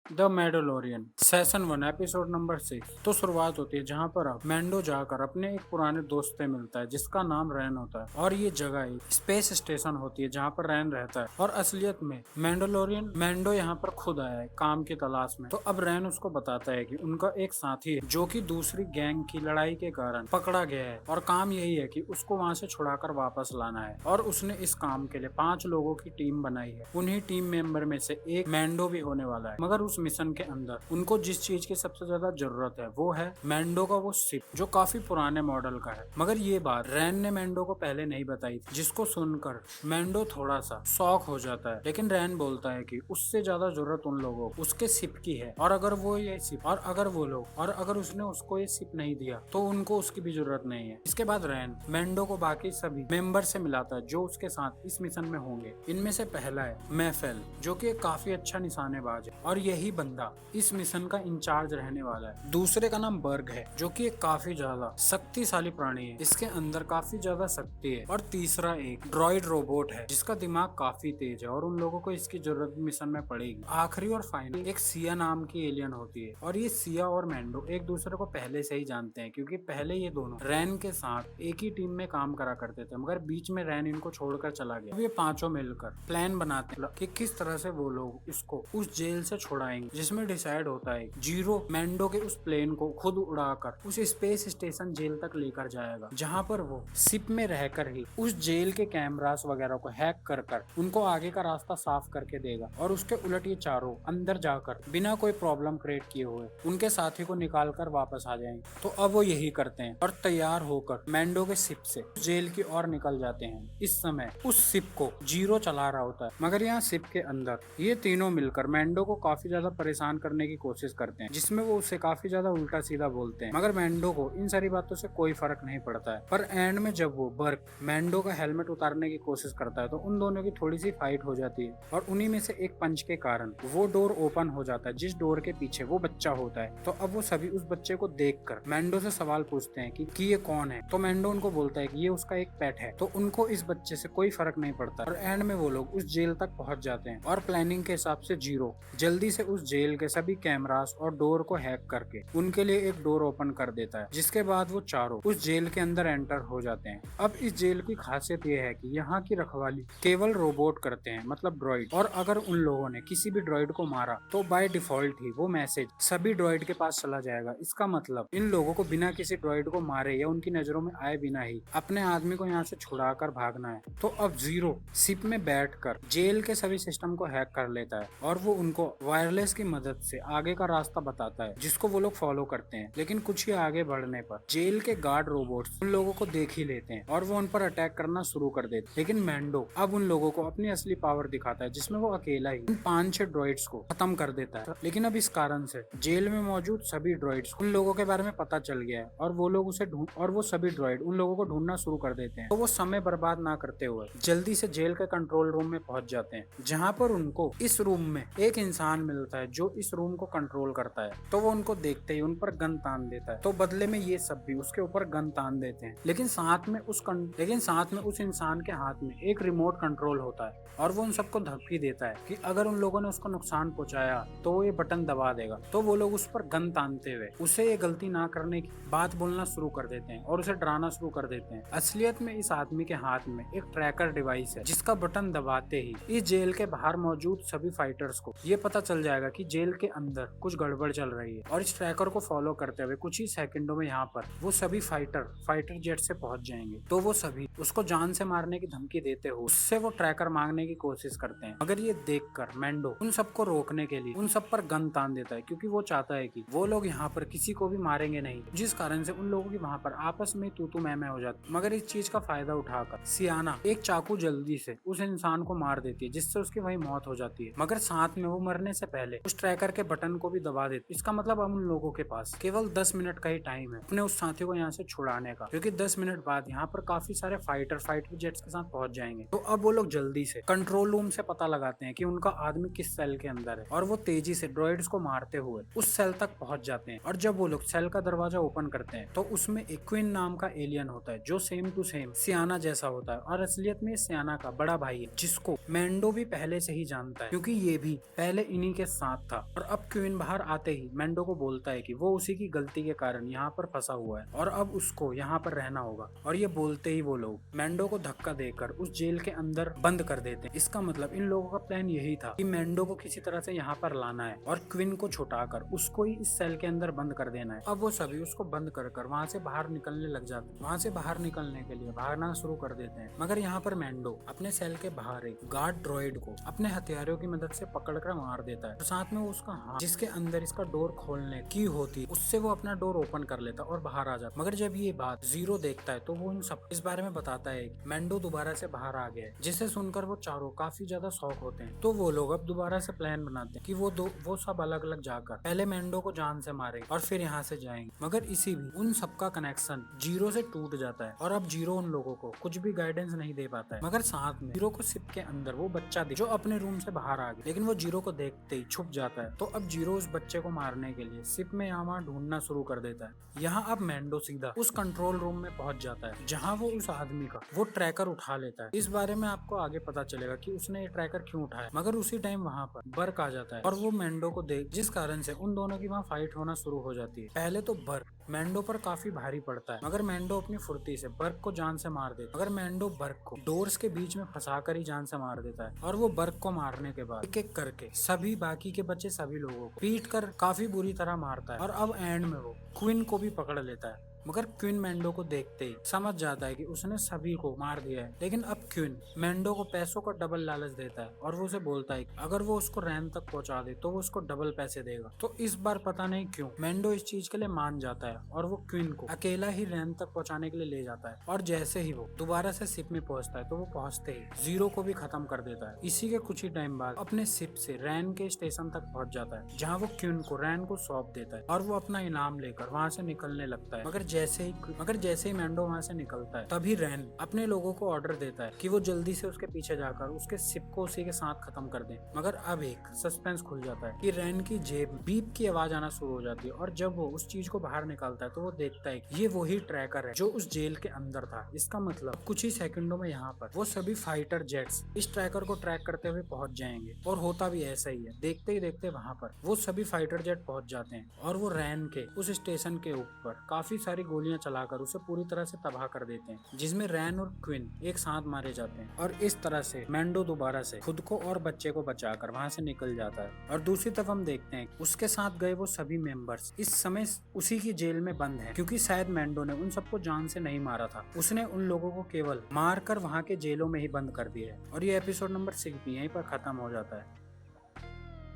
The Mandalorian session 1 episode number 6। तो शुरुआत होती है जहाँ पर अब मैंडो जाकर अपने एक पुराने दोस्त से मिलता है जिसका नाम रैन होता है और ये जगह एक स्पेस स्टेशन होती है जहाँ पर रैन रहता है और असलियत में मैंडोलोरियन मैंडो यहाँ पर खुद आया है काम की तलाश में। तो अब रैन उसको बताता है कि उनका एक साथी है जो कि दूसरी गैंग की लड़ाई के कारण पकड़ा गया है और काम यही है कि उसको वहाँ से छुड़ाकर वापस लाना है और उसने इस काम के लिए 5 लोगों की टीम बनाई है। उन्हीं टीम मेंबर में से एक मैंडो भी होने वाला है। मगर उस मिशन के अंदर उनको जिस चीज की सबसे ज्यादा जरूरत है वो है मैंडो का वो शिप जो काफी पुराने मॉडल का है। मगर ये बात रैन ने मैंडो को पहले नहीं बताई थी, जिसको सुनकर मैंडो थोड़ा सा शॉक हो जाता है। लेकिन रैन बोलता है कि उससे ज्यादा जरूरत उन लोगों को उसके शिप की है और अगर वो ये शिप और अगर वो लोग और अगर उसने उसको ये शिप नहीं दिया तो उनको उसकी भी जरूरत नहीं है। इसके बाद रैन मैंडो को बाकी सभी मेंबर से मिलाता है जो उसके साथ इस मिशन में होंगे। इनमें से पहला है मैफेल जो कि एक काफी अच्छा निशानेबाज है और यही बंदा इस मिशन का इंचार्ज रहने वाला है। दूसरे का नाम बर्ग है जो कि एक काफी ज्यादा शक्तिशाली प्राणी है, इसके अंदर काफी ज्यादा शक्ति है। और तीसरा एक ड्रॉइड रोबोट है जिसका दिमाग काफी तेज है और उन लोगों को इसकी जरूरत मिशन में पड़ेगी। आखिरी और फाइनल एक सिया नाम की एलियन होती है और ये सिया और मैंडो एक दूसरे को पहले से ही जानते हैं क्योंकि पहले ये दोनों रैन के साथ एक ही टीम में काम करा करते थे, मगर बीच में रैन इनको छोड़कर चला गया। अब ये पांचों मिलकर प्लान बनाते हैं कि किस तरह से वो लोग इसको उस जेल से छुड़ाएंगे, जिसमें डिसाइड होता है जीरो मैंडो के उस प्लेन को खुद उड़ाकर उस स्पेस स्टेशन जेल तक लेकर जाएगा, जहां पर वो शिप में रहकर ही उस जेल के कैमरास वगैरह को हैक कर उनको आगे का रास्ता साफ करके देगा और उसके उलट ये चारों अंदर जाकर बिना कोई प्रॉब्लम क्रिएट किए हुए उनके साथी को निकाल कर वापस आ जाएंगे। तो अब वो यही करते हैं और तैयार होकर मैंडो के शिप से जेल की ओर निकल जाते हैं। इस समय उस शिप को जीरो चला रहा होता है, मगर यहाँ शिप के अंदर ये तीनों मिलकर मैंडो को काफी ज्यादा परेशान करने की कोशिश करते हैं, जिसमें वो उसे काफी ज्यादा उल्टा सीधा बोलते हैं। मगर मैंडो को इन सारी बातों से कोई फर्क नहीं पड़ता है। पर एंड में जब वो बर्ग मैंडो का हेलमेट उतारने की कोशिश करता है तो उन दोनों की थोड़ी सी फाइट हो जाती है और उन्हीं में से एक पंच के कारण वो डोर ओपन हो जाता है जिस डोर के पीछे वो बच्चा होता है। तो अब वो सभी उस बच्चे को देखकर मैंडो से सवाल पूछते हैं कि ये कौन है। तो मैंडो उनको बोलता है कि ये उसका एक पेट है। तो उनको इस बच्चे से कोई फर्क नहीं पड़ता और एंड में वो लोग उस जेल तक पहुंच जाते हैं और प्लानिंग के हिसाब से जीरो जल्दी से उस जेल के सभी कैमरास और डोर को हैक करके उनके लिए एक डोर ओपन कर देता है, जिसके बाद वो चारों उस जेल के अंदर एंटर हो जाते हैं। अब इस जेल की खासियत ये है कि यहाँ की रखवाली केवल रोबोट करते हैं, मतलब ड्रॉइड, और अगर उन लोगों ने किसी भी ड्रॉइड को मारा तो बाय डिफॉल्ट ही वो मैसेज सभी ड्रॉइड के पास चला जाएगा। इसका मतलब इन लोगों को बिना किसी ड्रॉइड को मारे या उनकी नजरों में आए बिना ही अपने आदमी को यहाँ से छुड़ाकर भागना है। तो अब जीरो शिप में बैठकर जेल के सभी सिस्टम को हैक कर लेता है और वो उनको वायरलेस की मदद से आगे का रास्ता बताता है जिसको वो लोग फॉलो करते हैं। लेकिन कुछ ही आगे बढ़ने पर जेल के गार्ड रोबोट्स उन लोगों को देख ही लेते हैं और वो उन पर अटैक करना शुरू कर देते हैं। लेकिन मैंडो अब उन लोगों को अपनी असली पावर दिखाता है जिसमें वो अकेला ही उन 5-6 ड्रॉइड्स को खत्म कर देता है। लेकिन अब इस कारण से जेल में मौजूद सभी ड्रॉइड्स उन लोगों के बारे में पता चल गया है और वो लोग उसे वो सभी ड्रॉइड उन लोगों को ढूंढना शुरू कर देते हैं। तो वो समय बर्बाद ना करते हुए जल्दी से जेल के कंट्रोल रूम में पहुंच जाते हैं, जहां पर उनको इस रूम में एक इंसान मिलता है जो इस रूम को कंट्रोल करता है। तो वो उनको देखते ही उन पर गन तान देता है। तो बदले में ये सब भी उसके ऊपर गन तान देते हैं। लेकिन साथ में उस इंसान के हाथ में एक रिमोट कंट्रोल होता है और वो उन सबको धमकी देता है कि अगर उन लोगों ने उसको नुकसान पहुंचाया तो वो ये बटन दबा देगा। तो वो लोग उस पर गन तानते हुए उसे ये गलती ना करने की बात बोलना शुरू कर देते हैं और उसे डराना शुरू कर देते हैं। असलियत में इस आदमी के हाथ में एक ट्रैकर डिवाइस है जिसका बटन दबाते ही इस जेल के बाहर मौजूद सभी फाइटर्स को ये पता चल जाएगा कि जेल के अंदर कुछ गड़बड़ चल रही है। और इस ट्रैकर को फॉलो करते हुए कुछ ही सेकंडों में यहाँ पर वो सभी फाइटर जेट से पहुंच जाएंगे। तो वो सभी उसको जान से मारने की धमकी देते हुए उससे वो ट्रैकर मांगने की कोशिश करते हैं। मगर ये देखकर मैंडो उन सबको रोकने के लिए उन सब पर गन तान देता है क्योंकि वो चाहता है कि वो लोग यहाँ पर किसी को भी मारेंगे नहीं, जिस कारण से उन लोगों की वहाँ पर आपस में तू मैं हो जाती। मगर इस चीज का फायदा उठाकर सियाना एक चाकू जल्दी से उस इंसान को मार देती है जिससे उसकी वही मौत हो जाती है। मगर साथ में वो मरने से पहले उस ट्रैकर के बटन को भी दबा देती। इसका मतलब अब उन लोगों के पास केवल 10 मिनट का ही टाइम है अपने उस साथी को यहाँ से छुड़ाने का, क्योंकि 10 मिनट बाद यहाँ पर काफी सारे फाइटर जेट्स के साथ पहुंच जाएंगे। तो अब वो लोग जल्दी से कंट्रोल रूम से पता लगाते हैं कि उनका आदमी किस सेल के अंदर है और वो तेजी से ड्रॉइड्स को मारते हुए उस सेल तक पहुंच जाते हैं। और जब वो लोग सेल का दरवाजा ओपन करते हैं तो उसमें एक क्वीन नाम का एलियन होता है जो सेम टू सेम सियाना जैसा होता है और असलियत में सियाना का बड़ा भाई है जिसको मैंडो भी पहले से ही जानता है क्योंकि ये भी पहले इन्हीं के साथ था। और अब क्विन बाहर आते ही मैंडो को बोलता है कि वो उसी की गलती के कारण यहाँ पर फंसा हुआ है और अब उसको यहाँ पर रहना होगा। और ये बोलते ही वो लोग मैंडो को धक्का देकर उस जेल के अंदर बंद कर देते हैं। इसका मतलब इन लोगों का प्लान यही था कि मैंडो को किसी तरह से यहाँ पर लाना है और क्विन को छुटाकर उसको ही इस सेल के अंदर बंद कर देना है। अब वो सभी उसको बंद कर वहाँ से बाहर निकलने लग जाते हैं। वहाँ से बाहर निकलने के लिए भागना शुरू कर देते हैं, मगर यहाँ पर मैंडो अपने सेल के बाहर एक गार्ड ड्रॉइड को अपने हथियारों की मदद से पकड़कर मार देता है। और साथ में वो उसका हाथ जिसके अंदर इसका डोर खोलने की होती उससे वो अपना डोर ओपन कर लेता और बाहर आ जाता। मगर जब ये बात जीरो देखता है तो वो इन सब इस बारे में बताता है कि मैंडो दोबारा से बाहर आ गया है, जिसे सुनकर वो चारों काफी ज्यादा शॉक होते हैं। तो वो लोग अब दोबारा से प्लान बनाते हैं कि वो सब अलग अलग जाकर पहले मैंडो को जान से मारेंगे और फिर यहाँ से जाएंगे। मगर इसी भी उन सबका कनेक्शन जीरो से टूट जाता है और अब जीरो उन लोगों को कुछ भी गाइडेंस नहीं दे पाता है। मगर साथ में जीरो को शिप के अंदर वो बच्चा जो अपने रूम से बाहर आ गया, लेकिन वो जीरो को देखते ही छुप जाता है। तो अब जीरो उस बच्चे को मारने के लिए शिप में यहाँ ढूंढना शुरू कर देता है। यहाँ अब मैंडो सीधा उस कंट्रोल रूम में पहुंच जाता है जहाँ वो उस आदमी का वो ट्रैकर उठा लेता है। इस बारे में आपको आगे पता चलेगा कि उसने ये ट्रैकर क्यों उठाया। मगर उसी टाइम वहाँ पर बर्क आ जाता है और वो मैंडो को देख, जिस कारण से उन दोनों की वहाँ फाइट होना शुरू हो जाती है। पहले तो बर्क मैंडो पर काफी भारी पड़ता है, मगर मैंडो अपनी फुर्ती से बर्क को जान से मार देता है। मगर मैंडो बर्क को डोर्स के बीच में फंसाकर ही जान से मार देता है और वो बर्क को मारने के बाद एक एक करके सभी बाकी के बचे सभी लोगों को पीट कर काफी बुरी तरह मारता है। और अब एंड में वो क्विन को भी पकड़ लेता है। मगर क्विन मैंडो को देखते ही समझ जाता है कि उसने सभी को मार दिया है। लेकिन अब क्विन मैंडो को पैसों का डबल लालच देता है और वो उसे बोलता है कि अगर वो उसको रैन तक पहुंचा दे तो वो उसको डबल पैसे देगा। तो इस बार पता नहीं क्यों मैंडो इस चीज के लिए मान जाता है और वो क्विन को अकेला ही रैन तक पहुंचाने के लिए ले जाता है। और जैसे ही वो दोबारा से शिप में पहुंचता है तो वो पहुंचते ही जीरो को भी खत्म कर देता है। इसी के कुछ ही टाइम बाद अपने शिप से रैन के स्टेशन तक पहुंच जाता है, जहाँ वो क्विन को रैन को सौंप देता है और वो अपना इनाम लेकर वहाँ से निकलने लगता है। मगर जैसे ही मैंडो वहाँ से निकलता है तभी रैन अपने लोगों को ऑर्डर देता है कि वो जल्दी से उसके पीछे जाकर उसके शिप को उसी के साथ खत्म कर दें। मगर अब एक सस्पेंस खुल जाता है कि रैन की जेब बीप की आवाज आना शुरू हो जाती है और जब वो उस चीज को बाहर निकालता है तो वो देखता है कि ये वही ट्रैकर है जो उस जेल के अंदर था। इसका मतलब कुछ ही सेकंडों में यहाँ पर वो सभी फाइटर जेट्स इस ट्रैकर को ट्रैक करते हुए पहुंच जाएंगे। और होता भी ऐसा ही है। देखते ही देखते वहाँ पर वो सभी फाइटर जेट पहुंच जाते हैं और वो रैन के उस स्टेशन के ऊपर काफी सारी गोलियां चलाकर उसे पूरी तरह से तबाह कर देते हैं, जिसमें रैन और क्विन एक साथ मारे जाते हैं। और इस तरह से मैंडो दोबारा से खुद को और बच्चे को बचाकर वहां से निकल जाता है। और दूसरी तरफ हम देखते हैं उसके साथ गए वो सभी मेंबर्स इस समय उसी की जेल में बंद हैं, क्योंकि शायद मैंडो ने उन सबको जान से नहीं मारा था। उसने उन लोगों को केवल मारकर वहां के जेलों में ही बंद कर दिया है। और ये एपिसोड नंबर 6 भी यहीं पर खत्म हो जाता है।